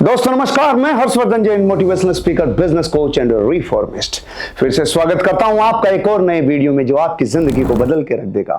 दोस्तों नमस्कार, मैं Harshvardhan Jain, motivational speaker, business coach and reformist. फिर से स्वागत करता हूं आपका एक और नए वीडियो में जो आपकी जिंदगी को बदल के रख देगा।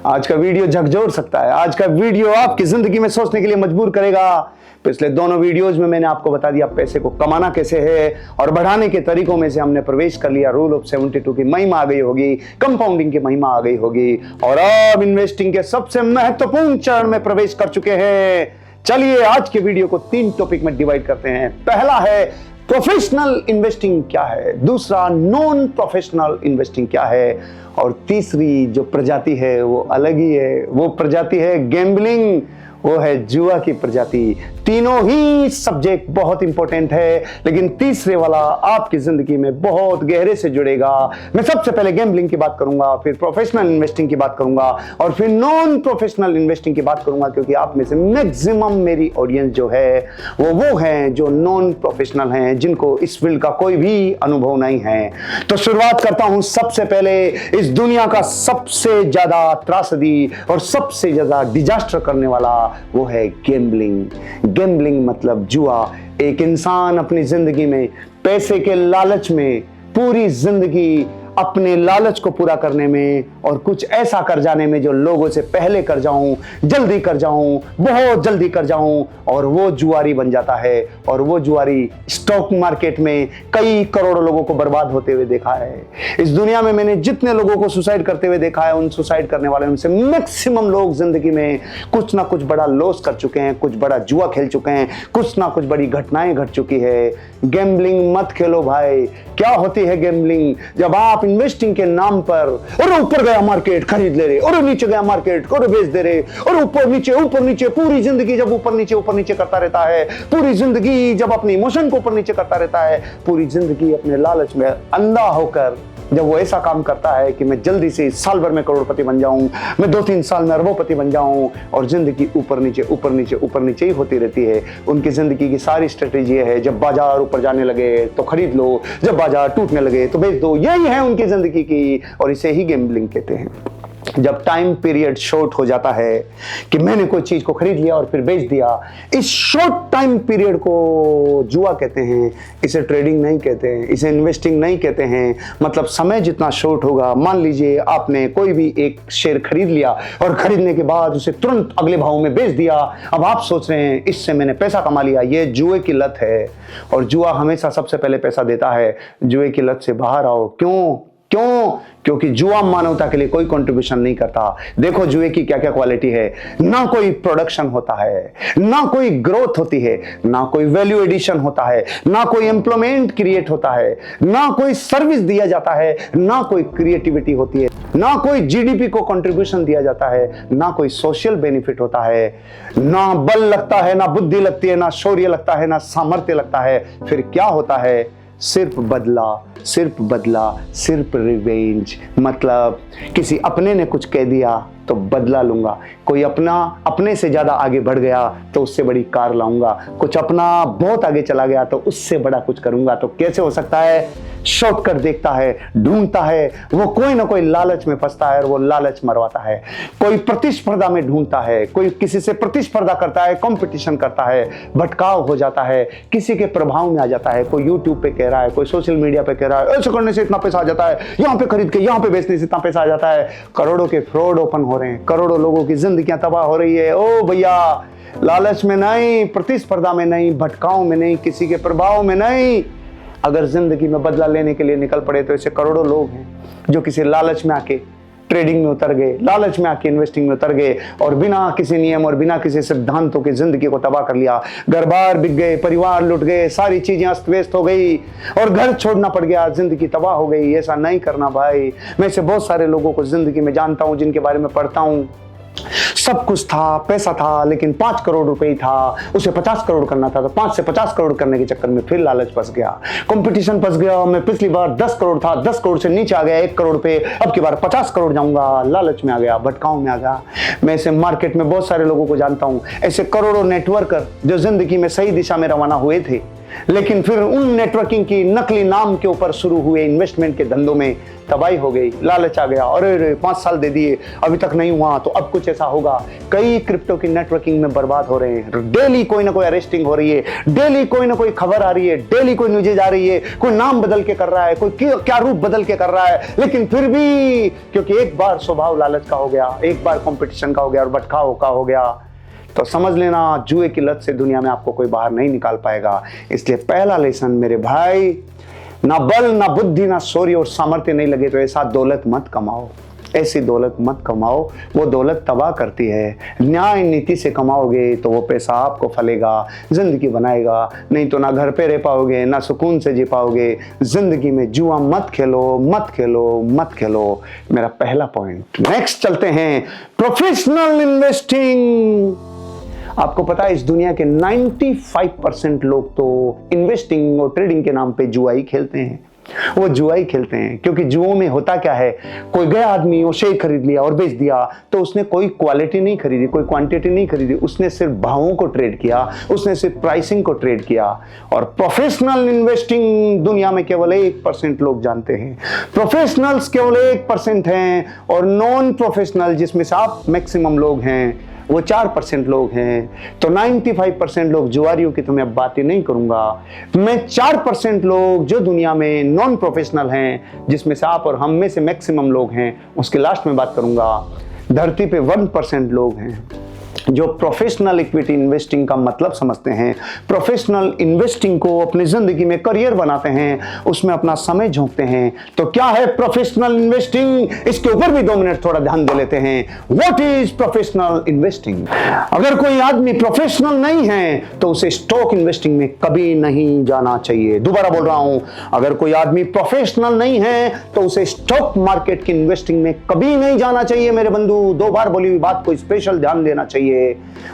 आज का वीडियो झकझोर सकता है। आज का वीडियो आपकी जिंदगी में सोचने के लिए मजबूर करेगा। पिछले दोनों वीडियोज में मैंने आपको बता दिया पैसे को कमाना कैसे है और बढ़ाने के तरीकों में से हमने प्रवेश कर लिया। रूल ऑफ 72 की महिमा आ गई होगी, कंपाउंडिंग की महिमा आ गई होगी और अब इन्वेस्टिंग के सबसे महत्वपूर्ण चरण में प्रवेश कर चुके हैं। चलिए आज के वीडियो को 3 टॉपिक में डिवाइड करते हैं। पहला है प्रोफेशनल इन्वेस्टिंग क्या है, दूसरा नॉन प्रोफेशनल इन्वेस्टिंग क्या है और तीसरी जो प्रजाति है वो अलग ही है। वो प्रजाति है गैम्बलिंग, वो है जुआ की प्रजाति। तीनों ही सब्जेक्ट बहुत इंपॉर्टेंट है, लेकिन तीसरे वाला आपकी जिंदगी में बहुत गहरे से जुड़ेगा। मैं सबसे पहले गैम्बलिंग की बात करूंगा, फिर प्रोफेशनल इन्वेस्टिंग की बात करूंगा और फिर नॉन प्रोफेशनल इन्वेस्टिंग की बात करूंगा, क्योंकि आप में से मैक्सिमम मेरी ऑडियंस जो है वो हैं जो नॉन प्रोफेशनल हैं, जिनको इस फील्ड का कोई भी अनुभव नहीं है। तो शुरुआत करता हूं सबसे पहले इस दुनिया का सबसे ज्यादा त्रासदी और सबसे ज्यादा डिजास्टर करने वाला वो है गैम्बलिंग। गैम्बलिंग मतलब जुआ। एक इंसान अपनी जिंदगी में पैसे के लालच में पूरी जिंदगी अपने लालच को पूरा करने में और कुछ ऐसा कर जाने में जो लोगों से पहले कर जाऊं, जल्दी कर जाऊं, बहुत जल्दी कर जाऊं, और वो जुआरी बन जाता है। और वो जुआरी स्टॉक मार्केट में कई करोड़ों लोगों को बर्बाद होते हुए देखा है। इस दुनिया में मैंने जितने लोगों को सुसाइड करते हुए देखा है, उन सुसाइड करने वाले में से मैक्सिमम लोग जिंदगी में कुछ ना कुछ बड़ा लॉस कर चुके हैं, कुछ बड़ा जुआ खेल चुके हैं, कुछ ना कुछ बड़ी घटनाएं घट चुकी है। गैम्बलिंग मत खेलो भाई। क्या होती है गैम्बलिंग? जब आप इन्वेस्टिंग के नाम पर और ऊपर गया मार्केट खरीद ले रहे, और नीचे गया मार्केट और बेच दे रहे, और ऊपर नीचे पूरी जिंदगी जब ऊपर नीचे करता रहता है, पूरी जिंदगी जब अपनी इमोशन को ऊपर नीचे करता रहता है, पूरी जिंदगी अपने लालच में अंधा होकर जब वो ऐसा काम करता है कि मैं जल्दी से साल भर में करोड़पति बन जाऊं, मैं 2-3 साल में अरबोंपति बन जाऊं, और जिंदगी ऊपर नीचे ही होती रहती है। उनकी जिंदगी की सारी स्ट्रेटेजी है, जब बाजार ऊपर जाने लगे तो खरीद लो, जब बाजार टूटने लगे तो बेच दो। यही है उनकी जिंदगी की, और इसे ही गैम्बलिंग कहते हैं। जब टाइम पीरियड शॉर्ट हो जाता है कि मैंने कोई चीज को खरीद लिया और फिर बेच दिया, इस शॉर्ट टाइम पीरियड को जुआ कहते हैं। इसे ट्रेडिंग नहीं कहते हैं, इसे इन्वेस्टिंग नहीं कहते हैं। मतलब समय जितना शॉर्ट होगा, मान लीजिए आपने कोई भी एक शेयर खरीद लिया और खरीदने के बाद उसे तुरंत अगले भाव में बेच दिया। अब आप सोच रहे हैं इससे मैंने पैसा कमा लिया। ये जुए की लत है, और जुआ हमेशा सबसे पहले पैसा देता है। जुए की लत से बाहर आओ। क्यों? क्योंकि जुआ मानवता के लिए कोई कंट्रीब्यूशन नहीं करता। देखो जुए की क्या क्या क्वालिटी है। ना कोई प्रोडक्शन होता है, ना कोई ग्रोथ होती है, ना कोई वैल्यू एडिशन होता है, ना कोई एम्प्लॉयमेंट क्रिएट होता है, ना कोई सर्विस दिया जाता है, ना कोई क्रिएटिविटी होती है, ना कोई जीडीपी को कंट्रीब्यूशन दिया जाता है, ना कोई सोशल बेनिफिट होता है, ना बल लगता है, ना बुद्धि लगती है, ना शौर्य लगता है, ना सामर्थ्य लगता है। फिर क्या होता है? सिर्फ बदला, सिर्फ रिवेंज। मतलब किसी अपने ने कुछ कह दिया तो बदला लूंगा। कोई अपने से ज्यादा आगे बढ़ गया तो उससे बड़ी कार लाऊंगा। कुछ अपना बहुत आगे चला गया तो उससे बड़ा कुछ करूंगा। तो कैसे हो सकता है? शॉर्टकट देखता है, ढूंढता है, वो कोई ना कोई लालच में फंसता है और वो लालच मरवाता है। कोई प्रतिस्पर्धा में ढूंढता है, कोई किसी से प्रतिस्पर्धा करता है, कंपटीशन करता है, भटकाव हो जाता है, किसी के प्रभाव में आ जाता है। कोई यूट्यूब पे कह रहा है, कोई सोशल मीडिया पे कह रहा है, ऐसा करने से इतना पैसा आ जाता है, यहाँ पे खरीद के यहाँ पे बेचने से इतना पैसा आ जाता है। करोड़ों के फ्रॉड ओपन हो रहे हैं, करोड़ों लोगों की जिंदगियां तबाह हो रही है। ओ भैया, लालच में नहीं, प्रतिस्पर्धा में नहीं, भटकाव में नहीं, किसी के प्रभाव में नहीं। अगर जिंदगी में बदला लेने के लिए निकल पड़े तो ऐसे करोड़ों लोग हैं जो किसी लालच में आके ट्रेडिंग में उतर गए, लालच में आके इन्वेस्टिंग में उतर गए, और बिना किसी नियम और बिना किसी सिद्धांतों की जिंदगी को तबाह कर लिया। घर बार बिक गए, परिवार लुट गए, सारी चीजें अस्त व्यस्त हो गई और घर छोड़ना पड़ गया, जिंदगी तबाह हो गई। ऐसा नहीं करना भाई। मैं ऐसे बहुत सारे लोगों को जिंदगी में जानता हूं, जिनके बारे में पढ़ता हूं। सब कुछ था, पैसा था, लेकिन 5 करोड़ रुपए ही था, उसे 50 करोड़ करना था, तो 5 से 50 करोड़ करने के चक्कर में फिर लालच फंस गया, कंपटीशन फंस गया। मैं पिछली बार 10 करोड़ था, 10 करोड़ से नीचे आ गया 1 करोड़ पे, अब की बार 50 करोड़ जाऊंगा। लालच में आ गया, भटकाव में आ गया। मैं ऐसे मार्केट में बहुत सारे लोगों को जानता हूं, ऐसे करोड़ों नेटवर्कर जो जिंदगी में सही दिशा में रवाना हुए थे, लेकिन फिर उन नेटवर्किंग की नकली नाम के ऊपर शुरू हुए इन्वेस्टमेंट के धंधों में तबाही हो गई, लालच आ गया, अरे 5 साल दे दिए अभी तक नहीं हुआ तो अब कुछ ऐसा होगा। कई क्रिप्टो की नेटवर्किंग में बर्बाद हो रहे हैं। डेली कोई ना कोई अरेस्टिंग हो रही है, डेली कोई ना कोई खबर आ रही है, डेली कोई न्यूज़ आ रही है, कोई नाम बदल के कर रहा है, कोई क्या रूप बदल के कर रहा है। लेकिन फिर भी क्योंकि एक बार स्वभाव लालच का हो गया, एक बार कंपटीशन का हो गया और भटकाव का हो गया, तो समझ लेना जुए की लत से दुनिया में आपको कोई बाहर नहीं निकाल पाएगा। इसलिए पहला लेसन मेरे भाई, ना बल ना बुद्धि ना शौर्य और सामर्थ्य नहीं लगे तो ऐसा दौलत मत कमाओ, ऐसी दौलत मत कमाओ। वो दौलत तबाह करती है। न्याय नीति से कमाओगे तो वो पैसा आपको फलेगा, जिंदगी बनाएगा, नहीं तो ना घर पे रह पाओगे, ना सुकून से जी पाओगे। जिंदगी में जुआ मत खेलो, मत खेलो, मत खेलो। मेरा पहला पॉइंट। नेक्स्ट चलते हैं, प्रोफेशनल इन्वेस्टिंग। आपको पता है इस दुनिया के 95% लोग तो इन्वेस्टिंग और ट्रेडिंग के नाम पे जुआ ही खेलते हैं। वो जुआ ही खेलते हैं क्योंकि जुओं में होता क्या है, कोई गया आदमी वो शेयर खरीद लिया और बेच दिया, तो उसने कोई क्वालिटी नहीं खरीदी, कोई क्वांटिटी नहीं खरीदी, उसने सिर्फ भावों को ट्रेड किया, उसने सिर्फ प्राइसिंग को ट्रेड किया। और प्रोफेशनल इन्वेस्टिंग दुनिया में केवल 1% लोग जानते हैं। प्रोफेशनल्स केवल 1% हैं और नॉन प्रोफेशनल जिसमें से आप मैक्सिमम लोग हैं वो 4% लोग हैं। तो 95% लोग जुआरियों की तो मैं अब बात ही नहीं करूंगा। मैं 4% लोग जो दुनिया में नॉन प्रोफेशनल हैं, जिसमें से आप और हम में से मैक्सिमम लोग हैं, उसके लास्ट में बात करूंगा। धरती पे 1% लोग हैं जो प्रोफेशनल इक्विटी इन्वेस्टिंग का मतलब समझते हैं, प्रोफेशनल इन्वेस्टिंग को अपनी जिंदगी में करियर बनाते हैं, उसमें अपना समय झोंकते हैं। तो क्या है प्रोफेशनल इन्वेस्टिंग, इसके ऊपर भी 2 मिनट थोड़ा ध्यान दे लेते हैं। What is professional investing? अगर कोई आदमी प्रोफेशनल नहीं है तो उसे स्टॉक इन्वेस्टिंग में कभी नहीं जाना चाहिए। दोबारा बोल रहा हूं, अगर कोई आदमी प्रोफेशनल नहीं है तो उसे स्टॉक मार्केट की इन्वेस्टिंग में कभी नहीं जाना चाहिए। मेरे बंधु, 2 बार बोली हुई बात को स्पेशल ध्यान देना चाहिए।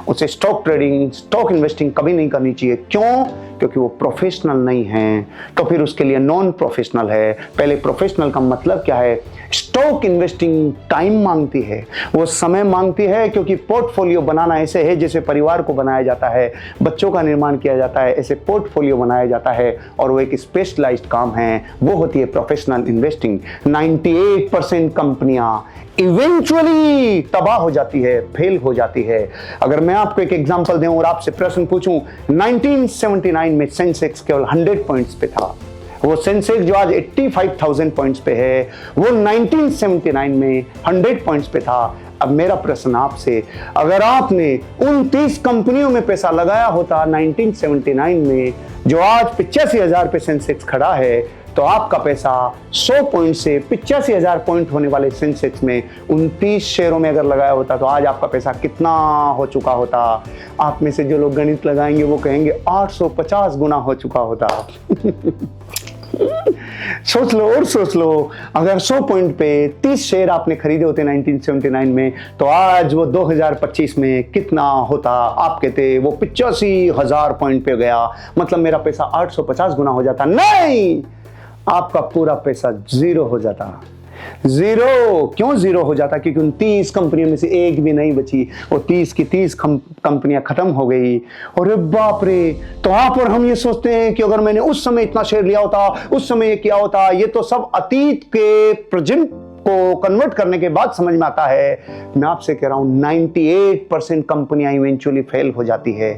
उसे स्टॉक ट्रेडिंग, स्टॉक इन्वेस्टिंग कभी नहीं करनी चाहिए। क्यों? क्योंकि वो प्रोफेशनल नहीं है। तो फिर उसके लिए नॉन प्रोफेशनल है। पहले प्रोफेशनल का मतलब क्या है? स्टॉक इन्वेस्टिंग टाइम मांगती है, वो समय मांगती है, क्योंकि पोर्टफोलियो बनाना ऐसे है जैसे परिवार को बनाया जाता है, बच्चों का निर्माण किया जाता है, ऐसे पोर्टफोलियो बनाया जाता है और वो एक स्पेशलाइज्ड काम है, वो होती है प्रोफेशनल इन्वेस्टिंग। 98% कंपनियां इवेंचुअली तबाह हो जाती है, फेल हो जाती है। अगर मैं आपको एक एग्जांपल दूं और आपसे प्रश्न पूछूं, 1979 में सेंसेक्स केवल 100 पॉइंट्स पे था। वो सेंसेक्स जो आज 85,000 पॉइंट्स पे है, वो 1979 में 100 पॉइंट्स पे था। अब मेरा प्रश्न आपसे, अगर आपने उन 30 कंपनियों में पैसा लगाया होता 1979 में, जो आज 85,000 पे सेंसेक्स खड़ा है, तो आपका पैसा 100 पॉइंट से 85,000 पॉइंट होने वाले सेंसेक्स में 29 शेयरों में अगर लगाया होता तो आज आपका पैसा कितना हो चुका होता? आप में से जो लोग गणित लगाएंगे वो कहेंगे 850 गुना हो चुका होता। सोच लो और सोच लो, अगर 100 पॉइंट पे 30 शेयर आपने खरीदे होते 1979 में, तो आज वो 2025 में कितना होता? आप कहते वो 85,000 पॉइंट पे गया, मतलब मेरा पैसा 850 गुना हो जाता। नहीं, आपका पूरा पैसा 0 हो जाता। 0 क्यों 0 हो जाता? क्योंकि उन 30 कंपनियों में से एक भी नहीं बची, वो 30 की 30 कंपनियां खत्म हो गई। अरे बाप रे! तो आप और हम ये सोचते हैं कि अगर मैंने उस समय इतना शेयर लिया होता, उस समय ये किया होता। ये तो सब अतीत के प्रेजेंट को कन्वर्ट करने के बाद समझ में आता है। मैं आपसे कह रहा हूं 98% कंपनियां इवेंचुअली फेल हो जाती है।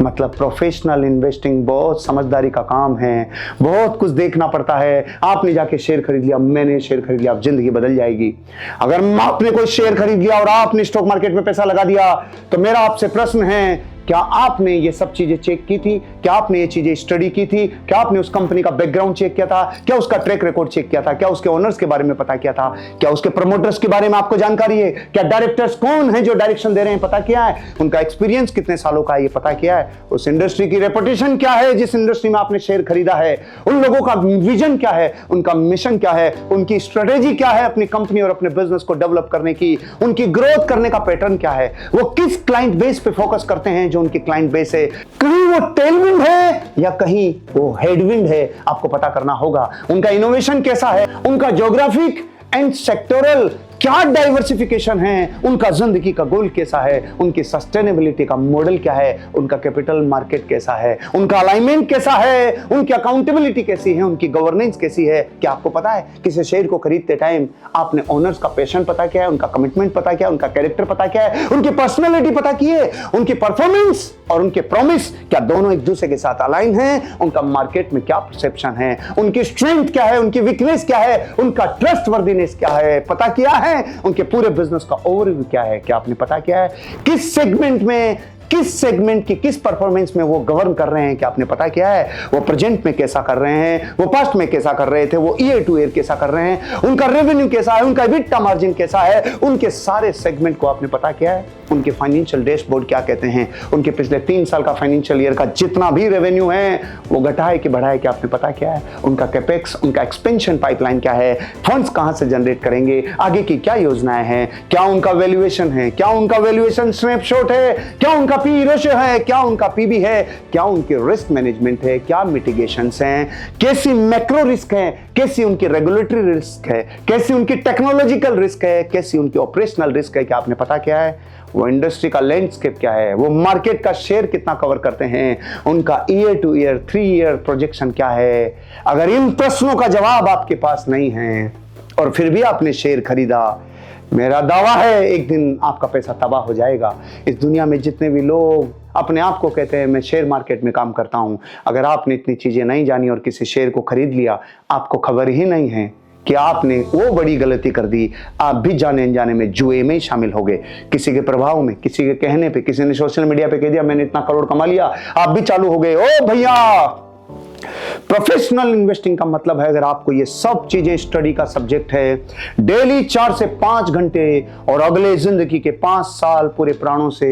मतलब प्रोफेशनल इन्वेस्टिंग बहुत समझदारी का काम है, बहुत कुछ देखना पड़ता है। आपने जाके शेयर खरीद लिया, मैंने शेयर खरीद लिया, अब जिंदगी बदल जाएगी। अगर आपने कोई शेयर खरीद लिया और आपने स्टॉक मार्केट में पैसा लगा दिया, तो मेरा आपसे प्रश्न है, क्या आपने ये सब चीजें चेक की थी? क्या आपने ये चीजें स्टडी की थी? क्या आपने उस कंपनी का बैकग्राउंड चेक किया था? क्या उसका ट्रैक रिकॉर्ड चेक किया था? क्या उसके ओनर्स के बारे में पता किया था? क्या उसके प्रमोटर्स के बारे में आपको जानकारी है? क्या डायरेक्टर्स कौन है जो डायरेक्शन दे रहे हैं पता किया है? उनका एक्सपीरियंस कितने सालों का है ये पता किया है? उस इंडस्ट्री की रेपुटेशन क्या है जिस इंडस्ट्री में आपने शेयर खरीदा है? उन लोगों का विजन क्या है? उनका मिशन क्या है? उनकी स्ट्रेटेजी क्या है अपनी कंपनी और अपने बिजनेस को डेवलप करने की? उनकी ग्रोथ करने का पैटर्न क्या है? वो किस क्लाइंट बेस पे फोकस करते हैं जो उनकी क्लाइंट बेस है? कहीं वो टेलविंड है या कहीं वो हेडविंड है, आपको पता करना होगा। उनका इनोवेशन कैसा है? उनका ज्योग्राफिक एंड सेक्टोरल क्या डाइवर्सिफिकेशन है, उनका जिंदगी का गोल कैसा है, उनकी सस्टेनेबिलिटी का मॉडल क्या है, उनका कैपिटल मार्केट कैसा है, उनका अलाइनमेंट कैसा है, उनकी अकाउंटेबिलिटी कैसी है, उनकी गवर्नेंस कैसी है। क्या आपको पता है किसी शेयर को खरीदते टाइम आपने ओनर्स का पैशन पता क्या है, उनका कमिटमेंट पता क्या है, उनका कैरेक्टर पता क्या है, उनकी पर्सनैलिटी पता की है, उनकी परफॉर्मेंस और उनके प्रॉमिस क्या दोनों एक दूसरे के साथ अलाइन हैं, उनका मार्केट में क्या परसेप्शन है, उनकी स्ट्रेंथ क्या है, उनकी वीकनेस क्या है, उनका ट्रस्टवर्दीनेस क्या है, पता किया है, उनके पूरे बिजनेस का ओवरव्यू क्या है, क्या आपने पता किया है, किस सेगमेंट की किस परफॉर्मेंस में वो गवर्न कर रहे हैं, क्या आपने पता किया है, वो प्रेजेंट में कैसा कर रहे हैं, वो पास्ट में कैसा कर रहे थे, वो ईयर टू ईयर कैसा कर रहे हैं, उनका रेवेन्यू कैसा है, उनका एबिटा मार्जिन कैसा है, उनके सारे सेगमेंट को आपने पता किया है, उनके फाइनेंशियल डैशबोर्ड क्या कहते हैं, उनके पिछले 3 साल का फाइनेंशियल ईयर का जितना भी रेवेन्यू है वो घटाए कि बढ़ाए, क्या आपने पता किया है, उनका कैपेक्स, उनका एक्सपेंशन पाइपलाइन क्या है, फंड्स कहां से जनरेट करेंगे, आगे की क्या योजनाएं हैं, क्या उनका वैल्यूएशन है, क्या उनका वैल्यूएशन स्नैपशॉट है, क्या उनका पी रेशियो है, क्या उनका पीबी है, क्या उनके रिस्क मैनेजमेंट है, क्या मिटिगेशंस हैं, कैसी मैक्रो रिस्क है, कैसी उनकी रेगुलेटरी रिस्क है, कैसी उनकी टेक्नोलॉजिकल रिस्क है, कैसी उनकी ऑपरेशनल रिस्क है, क्या आपने पता किया है, वो इंडस्ट्री का लैंडस्केप क्या है, वो मार्केट का शेयर कितना कवर करते हैं, उनका year two year 3 year projection क्या है। अगर इन प्रश्नों का जवाब आपके पास नहीं है और फिर भी आपने शेयर खरीदा, मेरा दावा है एक दिन आपका पैसा तबाह हो जाएगा। इस दुनिया में जितने भी लोग अपने आप को कहते हैं मैं शेयर मार्केट में काम करता हूं, अगर आपने इतनी चीजें नहीं जानी और किसी शेयर को खरीद लिया, आपको खबर ही नहीं है कि आपने वो बड़ी गलती कर दी, आप भी जाने अनजाने में जुए में शामिल हो गए, किसी के प्रभाव में, किसी के कहने पे, किसी ने सोशल मीडिया पे कह दिया मैंने इतना करोड़ कमा लिया, आप भी चालू हो गए। ओ भैया, प्रोफेशनल इन्वेस्टिंग का मतलब है अगर आपको ये सब चीजें स्टडी का सब्जेक्ट है, डेली 4 से 5 घंटे और अगले जिंदगी के 5 साल पूरे प्राणों से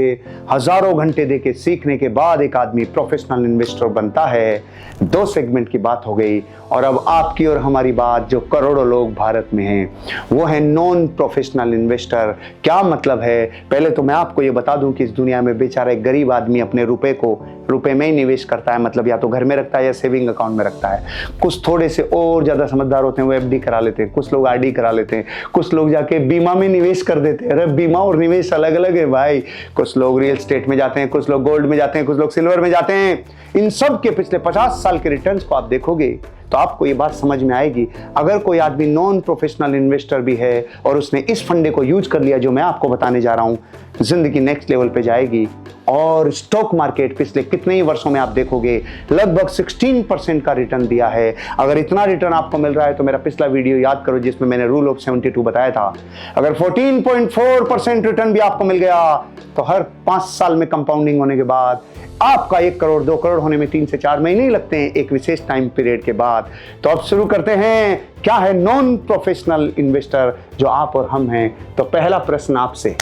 हजारों घंटे देके सीखने के बाद एक आदमी प्रोफेशनल इन्वेस्टर बनता है। 2 सेगमेंट की बात हो गई और अब आपकी और हमारी बात जो करोड़ों लोग भारत में हैं वो है नॉन प्रोफेशनल इन्वेस्टर। क्या मतलब है, पहले तो मैं आपको ये बता दूं कि इस दुनिया में बेचारा एक गरीब आदमी अपने रुपए को रुपए में ही निवेश करता है, मतलब या तो घर में रखता है या सेविंग अकाउंट में रखता है। कुछ थोड़े से और ज्यादा समझदार होते हैं वो एफडी करा लेते हैं, कुछ लोग आरडी करा लेते हैं, कुछ लोग जाके बीमा में निवेश कर देते हैं। अरे बीमा और निवेश अलग अलग है भाई। कुछ लोग रियल एस्टेट में जाते हैं, कुछ लोग गोल्ड में जाते हैं, कुछ लोग सिल्वर में जाते हैं। इन सब के पिछले 50 साल के रिटर्न्स को आप देखोगे तो आपको ये बात समझ में आएगी। अगर कोई आदमी नॉन प्रोफेशनल इन्वेस्टर भी है और उसने इस फंडे को यूज कर लिया जो मैं आपको बताने जा रहा हूं, जिंदगी नेक्स्ट लेवल पे जाएगी। और स्टॉक मार्केट पिछले कितने ही वर्षों में आप देखोगे लगभग 16% का रिटर्न दिया है। अगर इतना रिटर्न आपको मिल रहा है तो मेरा पिछला वीडियो याद करो जिसमें मैंने रूल ऑफ 72 बताया था। अगर 14.4% रिटर्न भी आपको मिल गया तो हर 5 साल में कंपाउंडिंग होने के बाद आपका 1 करोड़ 2 करोड़ होने में 3 से 4 महीने ही लगते हैं एक विशेष टाइम पीरियड के बाद। तो अब शुरू करते हैं, क्या है नॉन प्रोफेशनल इन्वेस्टर जो आप और हम हैं। तो पहला प्रश्न आपसे,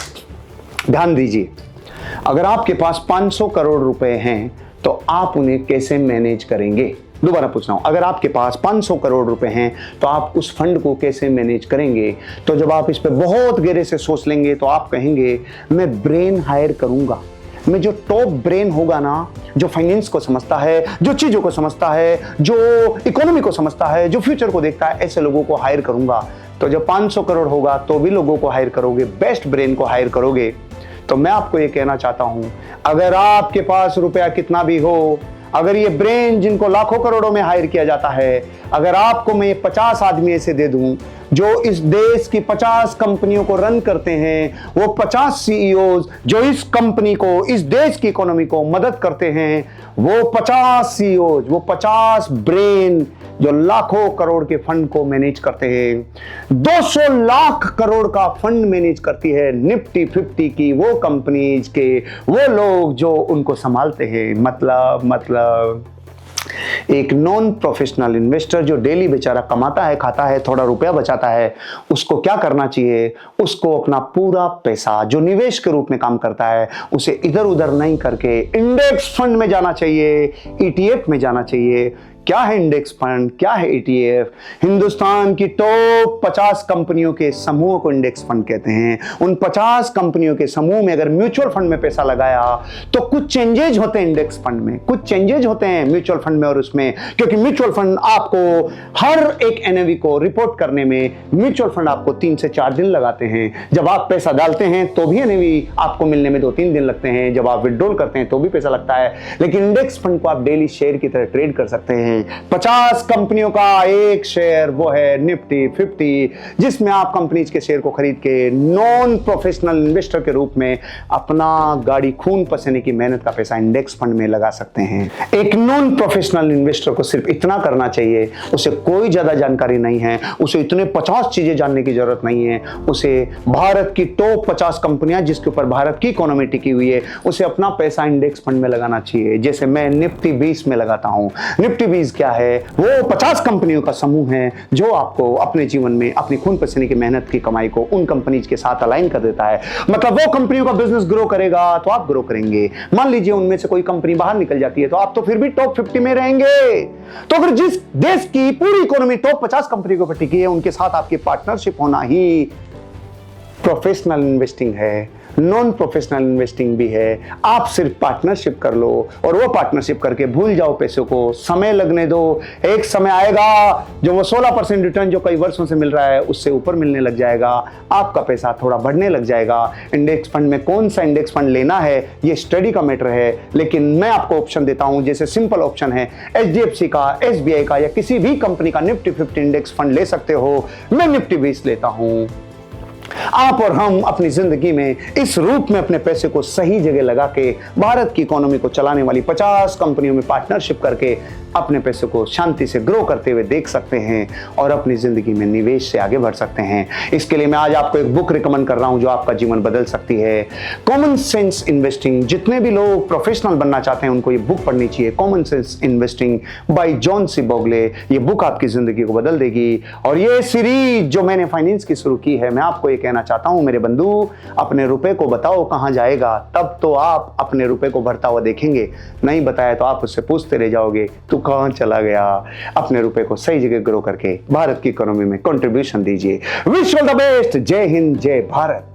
ध्यान दीजिए, अगर आपके पास 500 करोड़ रुपए हैं तो आप उन्हें कैसे मैनेज करेंगे। दोबारा पूछ रहा हूं, अगर आपके पास 500 करोड़ रुपए हैं तो आप उस फंड को कैसे मैनेज करेंगे। तो जब आप इस पे बहुत गहरे से सोच लेंगे तो आप कहेंगे मैं ब्रेन हायर करूंगा, मैं जो टॉप ब्रेन होगा ना, जो फाइनेंस को समझता है, जो चीजों को समझता है, जो इकोनॉमी को समझता है, जो फ्यूचर को देखता है, ऐसे लोगों को हायर करूंगा। तो जब 500 करोड़ होगा तो भी लोगों को हायर करोगे, बेस्ट ब्रेन को हायर करोगे। तो मैं आपको ये कहना चाहता हूं, अगर आपके पास रुपया कितना भी हो, अगर ये ब्रेन जिनको लाखों करोड़ों में हायर किया जाता है, अगर आपको मैं 50 आदमी ऐसे दे दूं जो इस देश की 50 कंपनियों को रन करते हैं, वो 50 सीईओज जो इस कंपनी को, इस देश की इकोनॉमी को मदद करते हैं, वो 50 सीईओज, वो 50 ब्रेन जो लाखों करोड़ के फंड को मैनेज करते हैं। 200 लाख करोड़ का फंड मैनेज करती है निफ्टी 50 की वो कंपनीज के वो लोग जो उनको संभालते हैं। मतलब एक नॉन प्रोफेशनल इन्वेस्टर जो डेली बेचारा कमाता है, खाता है, थोड़ा रुपया बचाता है, उसको क्या करना चाहिए, उसको अपना पूरा पैसा जो निवेश के रूप में काम करता है उसे इधर उधर नहीं करके इंडेक्स फंड में जाना चाहिए, ईटीएफ में जाना चाहिए। क्या है इंडेक्स फंड, क्या है ETF। हिंदुस्तान की टॉप 50 कंपनियों के समूह को इंडेक्स फंड कहते हैं। उन 50 कंपनियों के समूह में अगर म्यूचुअल फंड में पैसा लगाया तो कुछ चेंजेज होते हैं इंडेक्स फंड में, कुछ चेंजेज होते हैं म्यूचुअल फंड में और उसमें, क्योंकि म्यूचुअल फंड आपको हर एक NAV को रिपोर्ट करने में म्यूचुअल फंड आपको 3 से 4 दिन लगाते हैं। जब आप पैसा डालते हैं तो भी NAV आपको मिलने में 2-3 दिन लगते हैं, जब आप विड्रॉल करते हैं तो भी पैसा लगता है। लेकिन इंडेक्स फंड को आप डेली शेयर की तरह ट्रेड कर सकते हैं। 50 कंपनियों का एक शेयर वो है निफ्टी 50, जिसमें आप कंपनीज के शेयर को खरीद के नॉन प्रोफेशनल इन्वेस्टर के रूप में अपना गाड़ी खून पसीने की मेहनत का पैसा इंडेक्स फंड में लगा सकते हैं। एक नॉन प्रोफेशनल इन्वेस्टर को सिर्फ इतना करना चाहिए, उसे कोई ज्यादा जानकारी नहीं है, उसे इतने 50 चीजें जानने की जरूरत नहीं है। उसे भारत की टॉप 50 कंपनियां जिसके ऊपर भारत की इकोनॉमी टिकी हुई है, उसे अपना पैसा इंडेक्स फंड में लगाना चाहिए। जैसे मैं निफ्टी 20 में लगाता हूं। निफ्टी 20 क्या है? वो 50 कंपनियों का समूह है जो आपको अपने जीवन में अपनी खून पसीने की मेहनत की कमाई को उन कंपनीज के साथ अलाइन कर देता है। मतलब वो कंपनियों का बिजनेस ग्रो करेगा तो आप ग्रो करेंगे। मान लीजिए उनमें से कोई कंपनी बाहर निकल जाती है तो आप तो फिर भी टॉप 50 में रहेंगे। तो अगर जिस देश की पूरी इकोनॉमी टॉप 50 कंपनी के ऊपर टिकी है, उनके साथ आपकी पार्टनरशिप होना ही प्रोफेशनल इन्वेस्टिंग है। नॉन प्रोफेशनल इन्वेस्टिंग भी है। आप सिर्फ पार्टनरशिप कर लो और वो पार्टनरशिप करके भूल जाओ पैसों को, समय लगने दो। एक समय आएगा जो वो 16% रिटर्न जो कई वर्षों से मिल रहा है उससे ऊपर मिलने लग जाएगा, आपका पैसा थोड़ा बढ़ने लग जाएगा। इंडेक्स फंड में कौन सा इंडेक्स फंड लेना है ये स्टडी का मैटर है, लेकिन मैं आपको ऑप्शन देता हूं। जैसे सिंपल ऑप्शन है HDFC का, SBI का या किसी भी कंपनी का निफ्टी 50 इंडेक्स फंड ले सकते हो। मैं निफ्टी 20 लेता हूं। आप और हम अपनी जिंदगी में इस रूप में अपने पैसे को सही जगह लगा के भारत की इकोनॉमी को चलाने वाली 50 कंपनियों में पार्टनरशिप करके अपने पैसे को शांति से ग्रो करते हुए देख सकते हैं और अपनी जिंदगी में निवेश से आगे बढ़ सकते हैं। इसके लिए मैं आज आपको एक बुक रिकमेंड कर रहा हूं जो आपका जीवन बदल सकती है। Common sense investing. जितने भी लोग प्रोफेशनल बनना चाहते हैं उनको ये बुक पढ़नी चाहिए। Common sense investing by John C Bogle. ये बुक आपकी जिंदगी को बदल देगी। और ये सीरीज जो मैंने फाइनेंस की शुरू की है, मैं आपको ये कहना चाहता हूं मेरे बंधु, अपने रुपए को बताओ कहां जाएगा, तब तो आप अपने रुपए को भरता हुआ देखेंगे। नहीं बताया तो आप उससे पूछते रह जाओगे तू कहां चला गया। अपने रुपए को सही जगह ग्रो करके भारत की इकोनॉमी में कंट्रीब्यूशन दीजिए। Wish all the best. जय हिंद, जय भारत।